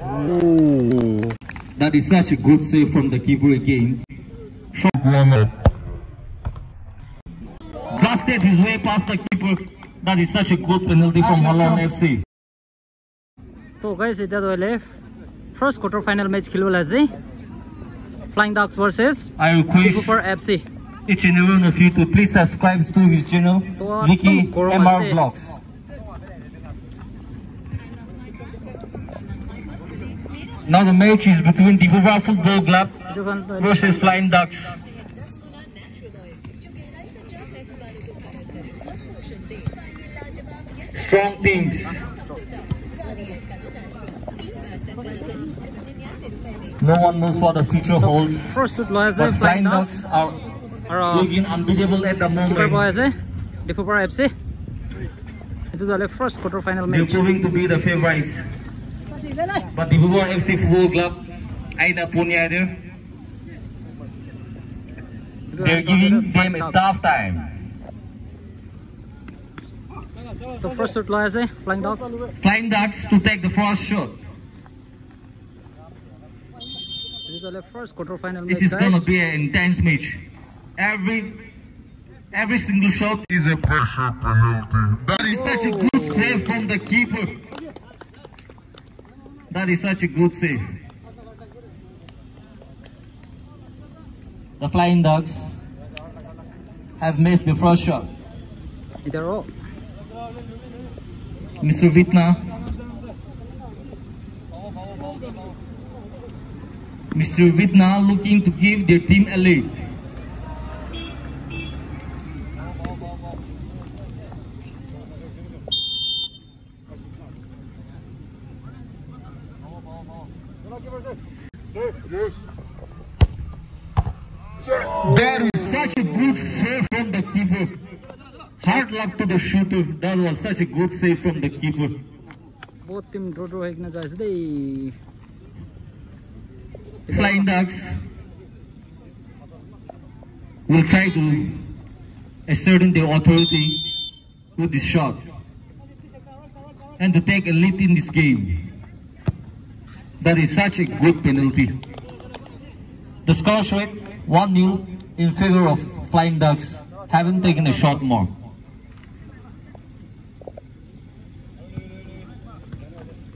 Oh. That is such a good save from the keeper again. Blasted his way past the keeper. That is such a good penalty from Holland FC. So guys, it is first quarter final match Flying Ducks versus Diphupar FC. Each and every one of you to please subscribe to his channel, Vicky MR Vlogs. Now the match is between Diphupar Football Club versus Flying Ducks. Strong team. No one knows what the future holds. But Flying Ducks are looking unbeatable at the moment. Diphupar FC. It is the first quarter final match. They're proving to be the favorites. But Diphupar FC Football Club, they're giving them a tough time. So first shot Flying Ducks. Flying Ducks to take the first shot. This is the first quarter final match. This is going to be an intense match. Every single shot is a pressure penalty. That is such a good save from the keeper. That is such a good save. The Flying Ducks have missed the first shot. Mr. Vitna. Mr. Vitna looking to give their team a lead. That is such a good save from the keeper. Hard luck to the shooter. That was such a good save from the keeper. Both team draw Flying Ducks will try to assert their authority with this shot and to take a lead in this game. That is such a good penalty. The score rate 1-0 in favor of Flying Ducks. Haven't taken a shot more.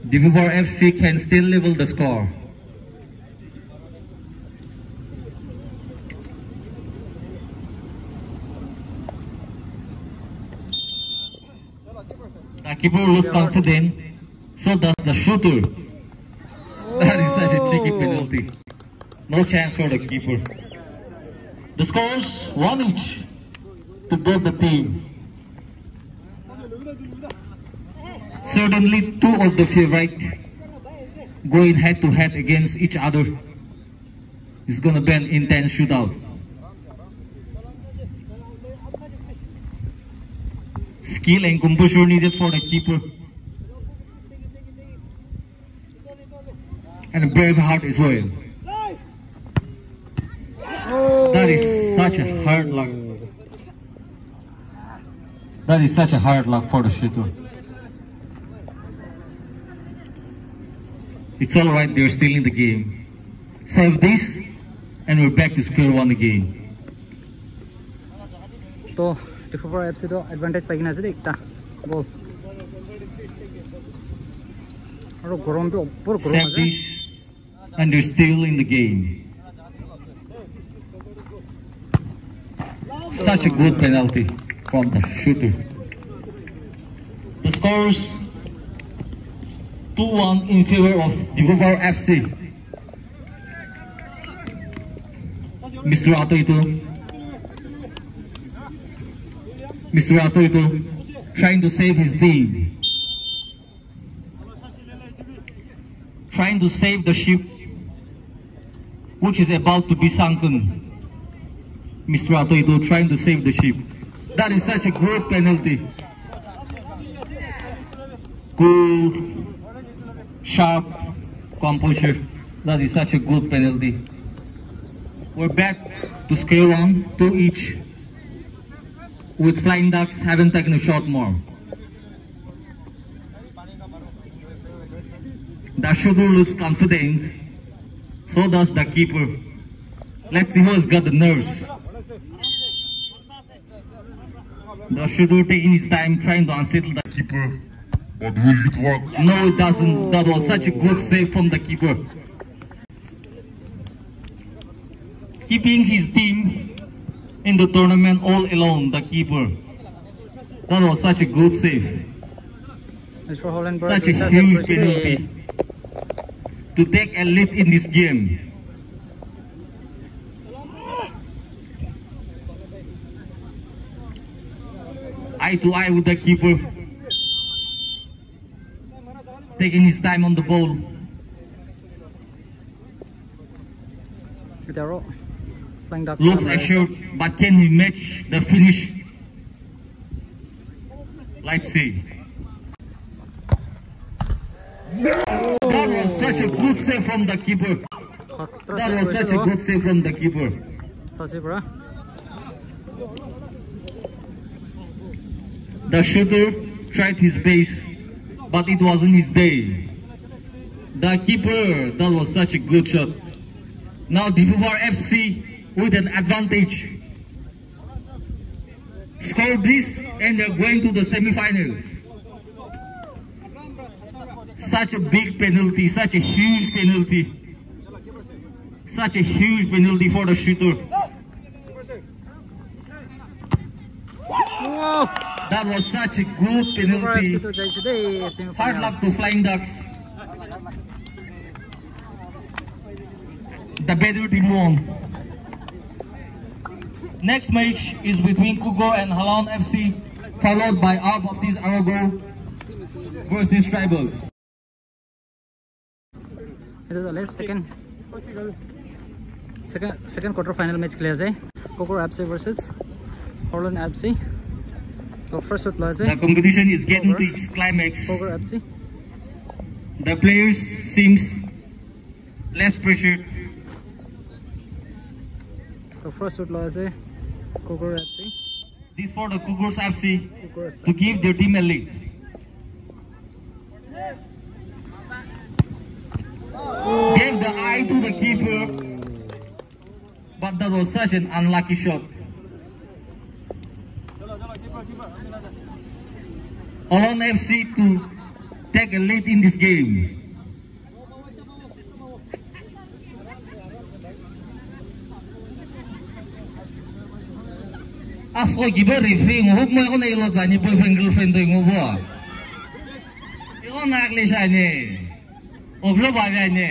Diphupar FC can still level the score. The keeper looks confident, so does the shooter. That is such a cheeky penalty. No chance for the keeper. The scores 1 each to both the team. Certainly two of the favorites going head to head against each other. It's going to be an intense shootout. Skill and composure needed for the keeper. And a brave heart as well. That is such a hard luck. That is such a hard luck for the shooter. It's alright, they're still in the game. Save this, and we're back to square one again. So, Diphupar FC to advantage paikina ase ekta goal. Save this, and they're still in the game. Such a good penalty from the shooter. The scores 2-1 in favor of Diphupar FC. Mr. Atoito trying to save his team. Trying to save the ship which is about to be sunken. Mr. Atoito trying to save the ship. That is such a good penalty. Cool, sharp composure. That is such a good penalty. We're back to square one, 2 each. With Flying Ducks haven't taken a shot more. The shooter looks confident. So does the keeper. Let's see who's got the nerves. The shooter taking his time trying to unsettle the keeper. But will it work? No, it doesn't. That was such a good save from the keeper. Keeping his team in the tournament all alone, the keeper. That was such a good save. Such a huge penalty to take a lead in this game. Eye to eye with the keeper. Taking his time on the ball. Looks assured, but can he match the finish? Let's see. That was such a good save from the keeper. That was such a good save from the keeper. The shooter tried his best, but it wasn't his day. The keeper, that was such a good shot. Now Diphupar FC with an advantage. Score this and they're going to the semi-finals. Such a big penalty, such a huge penalty. Such a huge penalty for the shooter. Whoa. That was such a good penalty. Hard luck to Flying Ducks. The better team won. Next match is between Kugo and Halon FC, followed by our Baptiste Arago versus Tribals. It is the second quarter-final match clear. Kugo FC versus Halon FC. So first shot the competition is getting to its climax. Kugo FC. The players seems less pressured. So first shot Kugo FC. This for the Cougars FC to give their team a lead. Gave the eye to the keeper, but that was such an unlucky shot. Halon FC to take a lead in this game. Asko giba referee ngubuk mo ako na ilo sa ni boyfriend girlfriend to ngubo. Iko nakli siya ni. Oglo ba ni?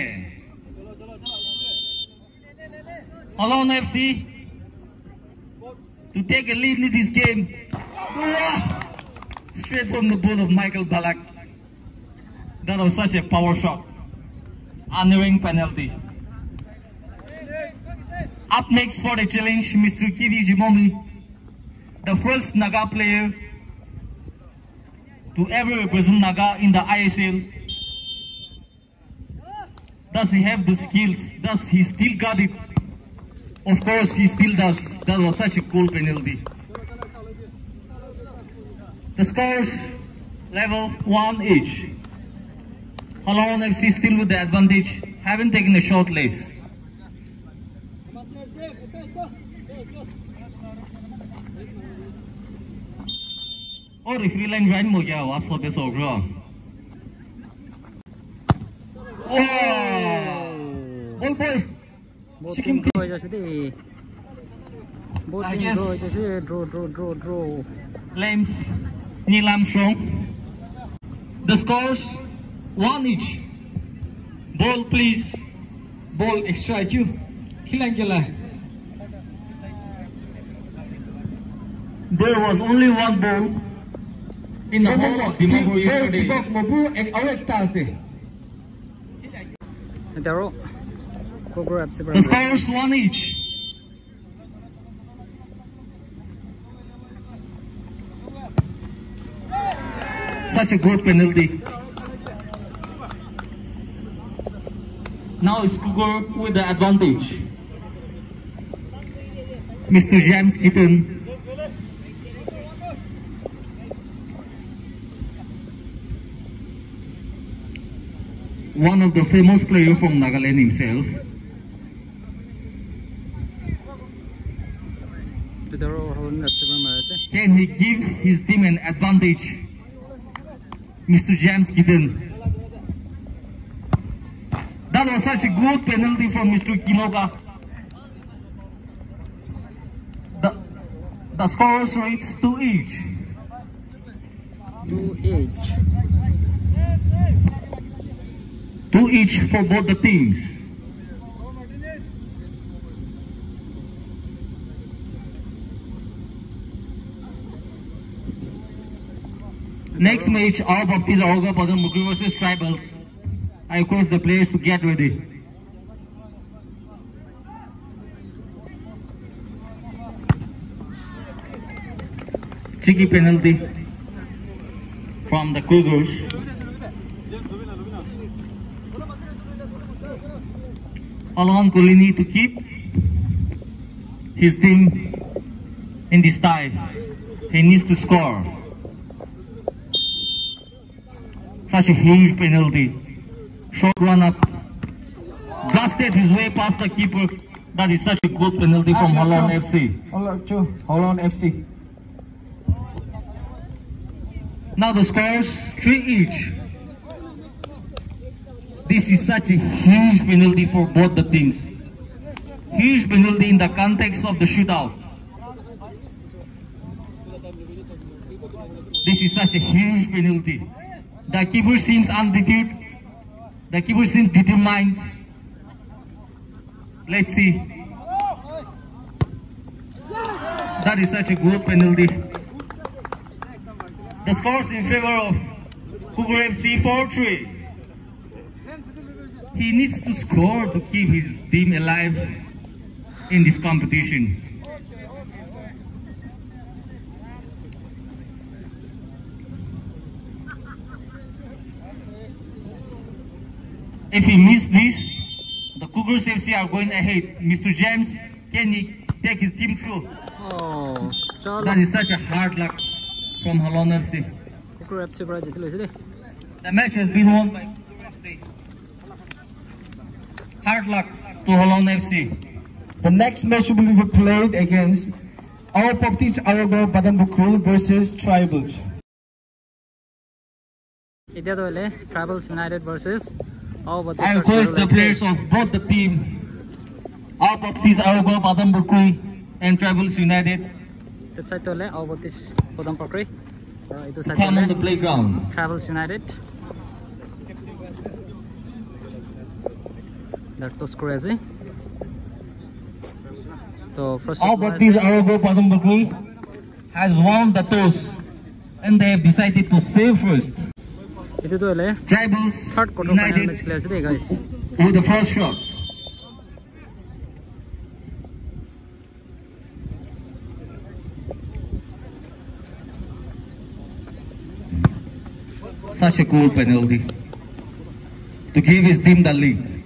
Halon FC to take a lead in this game. Straight from the ball of Michael Balak. That was such a power shot. Unknowing penalty. Up next for the challenge, Mr. Kiri Jimomi, the first Naga player to ever represent Naga in the ISL. Does he have the skills? Does he still got it? Of course, he still does. That was such a cool penalty. The scores level 1 each. Halon FC still with the advantage, haven't taken a shot lace. Oh, referee line join mo kya? What's up, so wrong? Oh, ball boy. I guess draw. Lames, Neil Armstrong. The scores 1 each. Ball please. Ball extra at you. Kilang kila. There was only one ball in the whole of Diphupar yesterday. The scores 1 each. Such a good penalty. Now it's Cougar with the advantage. Mr. James Keaton. one of the famous players from Nagaland himself. Can he give his team an advantage? Mr. James Kitten. That was such a good penalty from Mr. Kinoka. The scores rates 2 each. 2 each. 2 each for both the teams. Next match, our Baptist Auga Padumphukuri versus Tribals. I request the players to get ready. Cheeky penalty from the Cougars. Alon Kulini to keep his team in this tie. He needs to score. Such a huge penalty. Short run up. Blasted his way past the keeper. That is such a good penalty from Holland FC. Holland FC. Now the scores 3 each. This is such a huge penalty for both the teams. Huge penalty in the context of the shootout. This is such a huge penalty. The keeper seems undeterred. The keeper seems determined. Let's see. That is such a good penalty. The scores in favor of Cougar FC 4-3. He needs to score to keep his team alive in this competition. If he misses this, the Cougars FC are going ahead. Mr. James, can he take his team through? Oh, that is such a hard luck from Holland FC. The match has been won by Cougar FC. Hard luck to Holland FC. The next match will be played against our Baptist Arago Padumphukuri versus Tribals. Tribals United versus I request the players of both the team, our Baptist Arago Padumphukuri and Tribals United, to come on the playground. Tribals United. That's the crazy. So first our Baptist Arago Padumphukuri has won the toss and they have decided to save first. Tribals United with the first shot. Such a cool penalty to give his team the lead.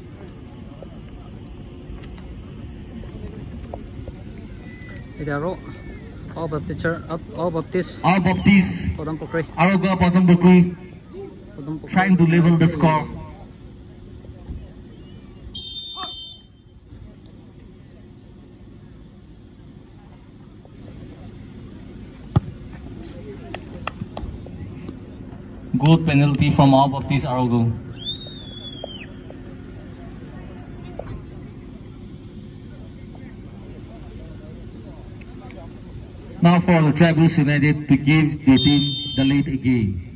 All Baptist Arago Padumphukuri trying to level the score. Good penalty from our Baptist Arago. Now for the Tribals United to give their team the lead again.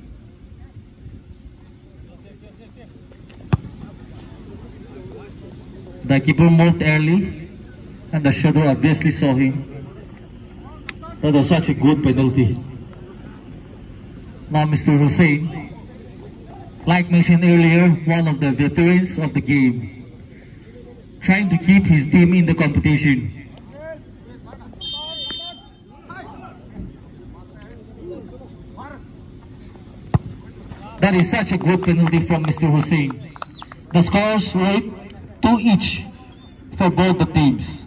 The keeper moved early and the shooter obviously saw him. That was such a good penalty. Now Mr. Hussein, like mentioned earlier, one of the veterans of the game, trying to keep his team in the competition. That is such a good penalty from Mr. Hussein. The scores were 2 each for both the teams.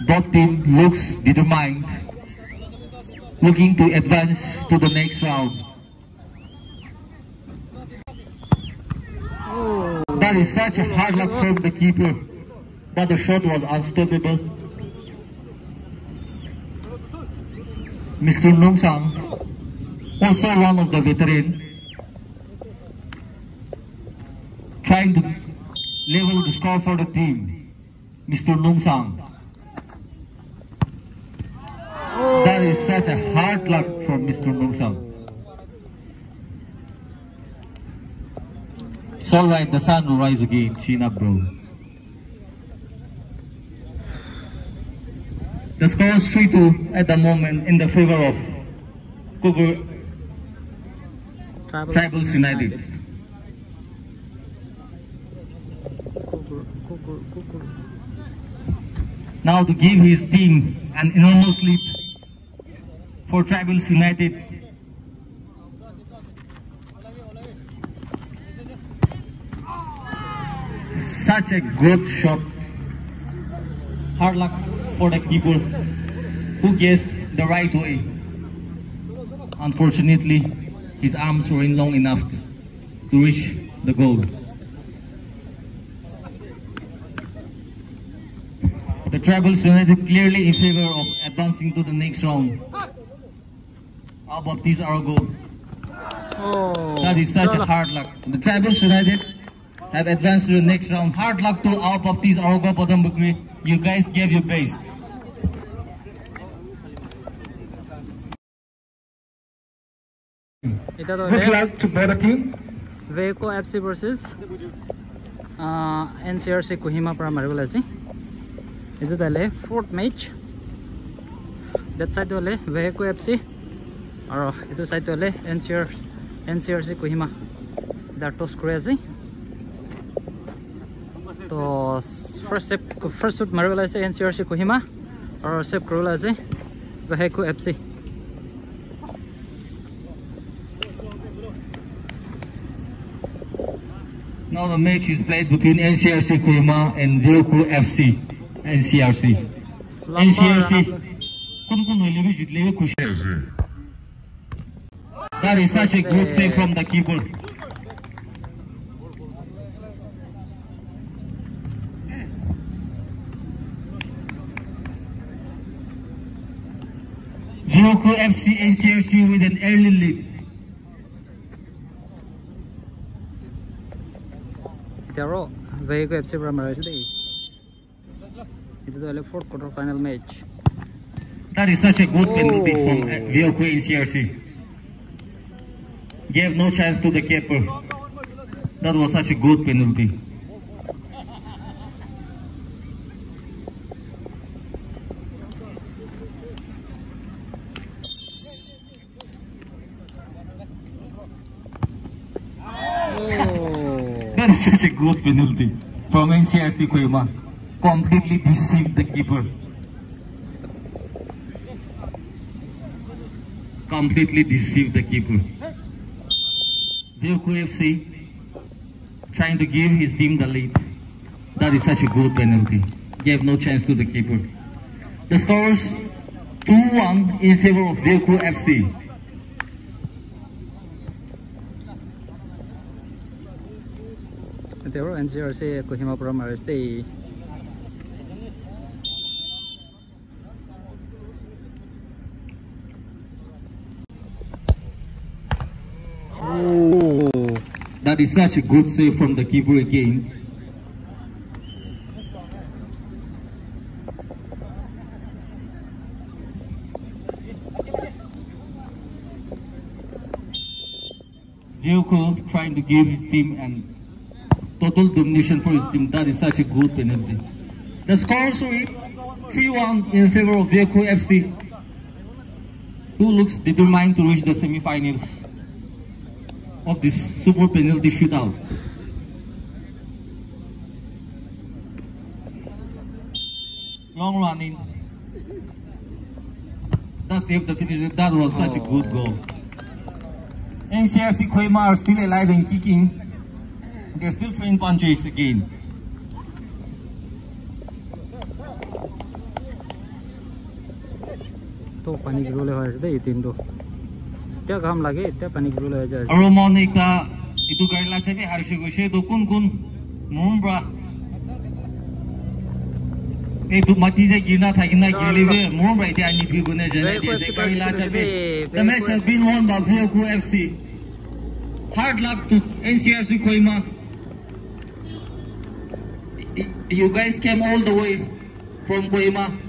Both team looks determined, looking to advance to the next round. That is such a hard luck from the keeper, but the shot was unstoppable. Mr. Nong Sang, also one of the veterans, trying to level the score for the team. Mr. Nong Sang. That is such a hard luck from Mr. Nong Sang. It's alright, the sun will rise again. Chin up, bro. The score is 3-2 at the moment in the favor of Tribals United. Now to give his team an enormous lead for Tribals United. Such a good shot. Hard luck for the keeper who guessed the right way. Unfortunately, his arms weren't long enough to reach the goal. The Tribals United clearly in favor of advancing to the next round. How about this Argo? That is such a hard luck. The Tribals United have advanced to the next round. Hard luck to our Baptiste Argo Padumphukuri. You guys gave your best. Good luck to both team. Vehicle FC versus NCRC Kohima primary আছে ಇದು ತಲೆ fourth match that side ತಲೆ Vehicle FC আৰু ಇದು side ತಲೆ NCRC Kohima that toss কৰি আছে তো first shoot মাৰিবলৈ আছে NCRC Kohima আৰু save কৰিবলৈ আছে Vehicle FC. Now the match is played between NCRC Kohima and Vehicle FC. NCRC. NCRC. That is such a good save from the keeper. Vehicle FC NCRC with an early lead. Vehicle FC primary today. It is the fourth quarter final match. That is such a good penalty from Vehicle NCRC. Gave no chance to the keeper. That was such a good penalty. That is such a good penalty from NCRC Kohima. Completely deceived the keeper. Completely deceived the keeper. Vehicle FC trying to give his team the lead. That is such a good penalty. Gave no chance to the keeper. The score is 2-1 in favor of Vehicle FC. There were NCRC Kohima primary stay. That is such a good save from the keeper again. Vehicle trying to give his team an total domination for his team. That is such a good penalty. The score is 3-1 in favor of Vehicle FC, who looks determined to reach the semi-finals of this super penalty shootout. Long running. That saved the finish. That was such a good goal. NCRC Kohima are still alive and kicking. They're still throwing punches again. तो पानी गिरले हो दे तीन दो त्या घाम लागे त्या पानी गिरले हो जाय Aromonica Itu gari la chabe harshi ko she do kun mumbra. Itu mati je girna thagina girlebe mumbra ite ani pi gune jane de gari la chabe. The match has been won by Diphupar FC. Hard luck to NCRC Kohima. You guys came all the way from Kohima.